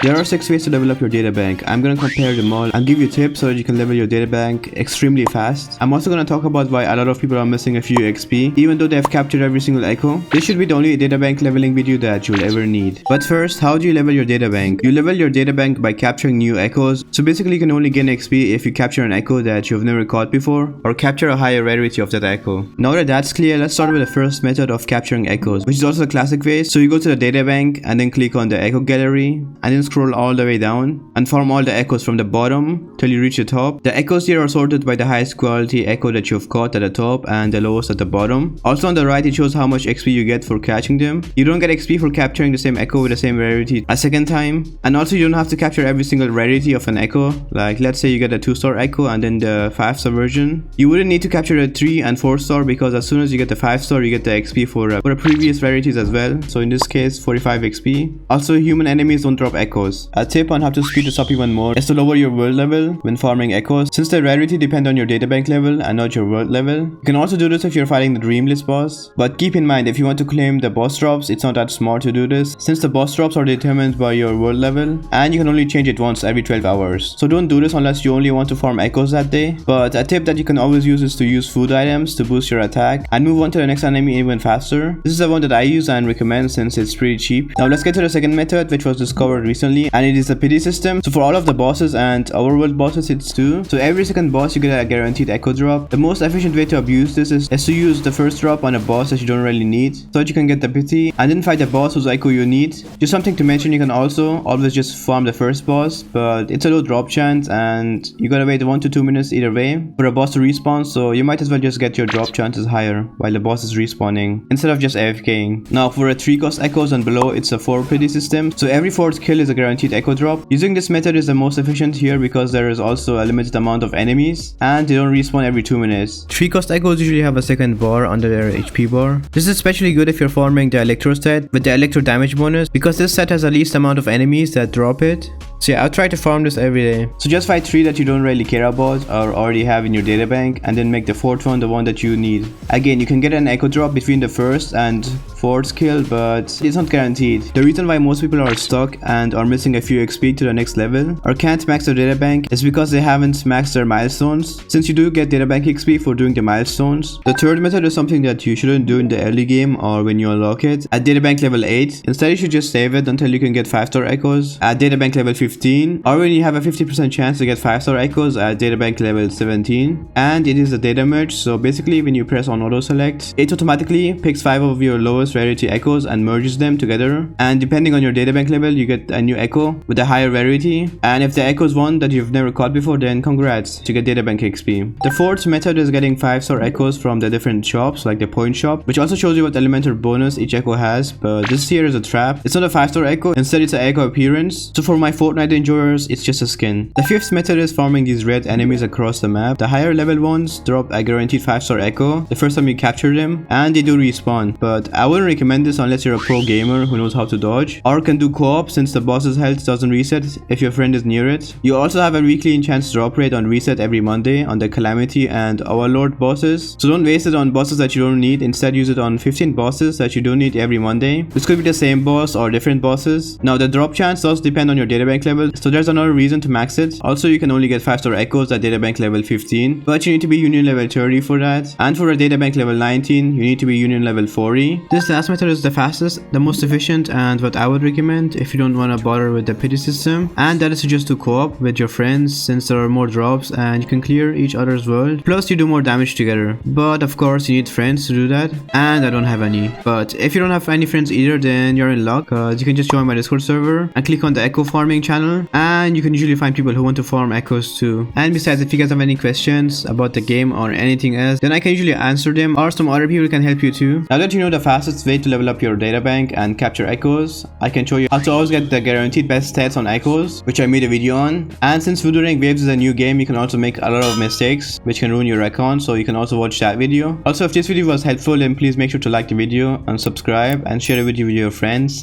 There are 6 ways to level up your databank. I'm gonna compare them all and give you tips so that you can level your databank extremely fast. I'm also gonna talk about why a lot of people are missing a few XP, even though they have captured every single echo. This should be the only databank leveling video that you'll ever need. But first, how do you level your databank? You level your databank by capturing new echoes. So basically you can only gain XP if you capture an echo that you've never caught before, or capture a higher rarity of that echo. Now that that's clear, let's start with the first method of capturing echoes, which is also the classic way. So you go to the databank and then click on the echo gallery and then scroll all the way down and farm all the echoes from the bottom till you reach the top. The echoes here are sorted by the highest quality echo that you've caught at the top and the lowest at the bottom. Also on the right, it shows how much XP you get for catching them. You don't get XP for capturing the same echo with the same rarity a second time, and also you don't have to capture every single rarity of an echo. Like let's say you get a 2-star echo and then the 5-star version. You wouldn't need to capture a 3 and 4-star because as soon as you get the 5-star you get the XP for the previous rarities as well. So in this case 45 XP. Also human enemies don't drop echoes. A tip on how to speed this up even more is to lower your world level when farming echoes, since the rarity depends on your databank level and not your world level. You can also do this if you're fighting the Dreamless boss, but keep in mind if you want to claim the boss drops, it's not that smart to do this, since the boss drops are determined by your world level and you can only change it once every 12 hours. So don't do this unless you only want to farm echoes that day. But a tip that you can always use is to use food items to boost your attack and move on to the next enemy even faster. This is the one that I use and recommend since it's pretty cheap. Now let's get to the second method, which was discovered recently, and it is the pity system. So for all of the bosses and overworld bosses it's 2. So every second boss you get a guaranteed echo drop. The most efficient way to abuse this is to use the first drop on a boss that you don't really need, so that you can get the pity and then fight the boss whose echo you need. Just something to mention, you can also always just farm the first boss, but it's a low drop chance and you gotta wait 1 to 2 minutes either way for a boss to respawn, so you might as well just get your drop chances higher while the boss is respawning instead of just AFKing. Now for a 3 cost echoes and below, it's a 4 pity system, so every 4th kill is a guaranteed echo drop. Using this method is the most efficient here because there is also a limited amount of enemies and they don't respawn every 2 minutes. 3 cost echoes usually have a second bar under their HP bar. This is especially good if you're farming the electro set with the electro damage bonus, because this set has the least amount of enemies that drop it. So yeah, I'll try to farm this every day. So just fight 3 that you don't really care about or already have in your databank, and then make the 4th one the one that you need. Again, you can get an echo drop between the 1st and 4th kill, but it's not guaranteed. The reason why most people are stuck and are missing a few XP to the next level or can't max their databank is because they haven't maxed their milestones, since you do get databank XP for doing the milestones. The third method is something that you shouldn't do in the early game or when you unlock it at databank level 8. Instead you should just save it until you can get 5-star echoes at databank level 15, or when you have a 50% chance to get 5-star echoes at databank level 17. And it is a data merge, so basically when you press on auto select, it automatically picks 5 of your lowest rarity echoes and merges them together, and depending on your databank level you get a new echo with a higher rarity, and if the echo is one that you've never caught before, then congrats, you get databank XP. The 4th method is getting 5-star echoes from the different shops like the point shop, which also shows you what elemental bonus each echo has, but this here is a trap. It's not a 5-star echo, instead it's an echo appearance. So for my Fortnite enjoyers, it's just a skin. The 5th method is farming these red enemies across the map. The higher level ones drop a guaranteed 5-star echo the first time you capture them, and they do respawn, but I wouldn't recommend this unless you're a pro gamer who knows how to dodge or can do co-op, since the boss's health doesn't reset if your friend is near it. You also have a weekly enchant drop rate on reset every Monday on the Calamity and Overlord bosses, so don't waste it on bosses that you don't need. Instead use it on 15 bosses that you don't need every Monday. This could be the same boss or different bosses. Now the drop chance does depend on your databank level, so there's another reason to max it. Also you can only get 5-star echoes at databank level 15, but you need to be union level 30 for that, and for a databank level 19 you need to be union level 40. This last method is the fastest, the most efficient, and what I would recommend if you don't want to bother with the pity system, and that is to just do co-op with your friends, since there are more drops and you can clear each other's world, plus you do more damage together. But of course you need friends to do that, and I don't have any. But if you don't have any friends either, then you're in luck, cause you can just join my Discord server and click on the echo farming channel, and you can usually find people who want to farm echoes too. And besides, if you guys have any questions about the game or anything else, then I can usually answer them, or some other people can help you too. Now that you know the fastest way to level up your databank and capture echoes, I can show you how to always get the guaranteed best stats on echoes, which I made a video on. And since Wuthering Waves is a new game, you can also make a lot of mistakes which can ruin your account, so you can also watch that video. Also, if this video was helpful, then please make sure to like the video and subscribe and share it with your friends.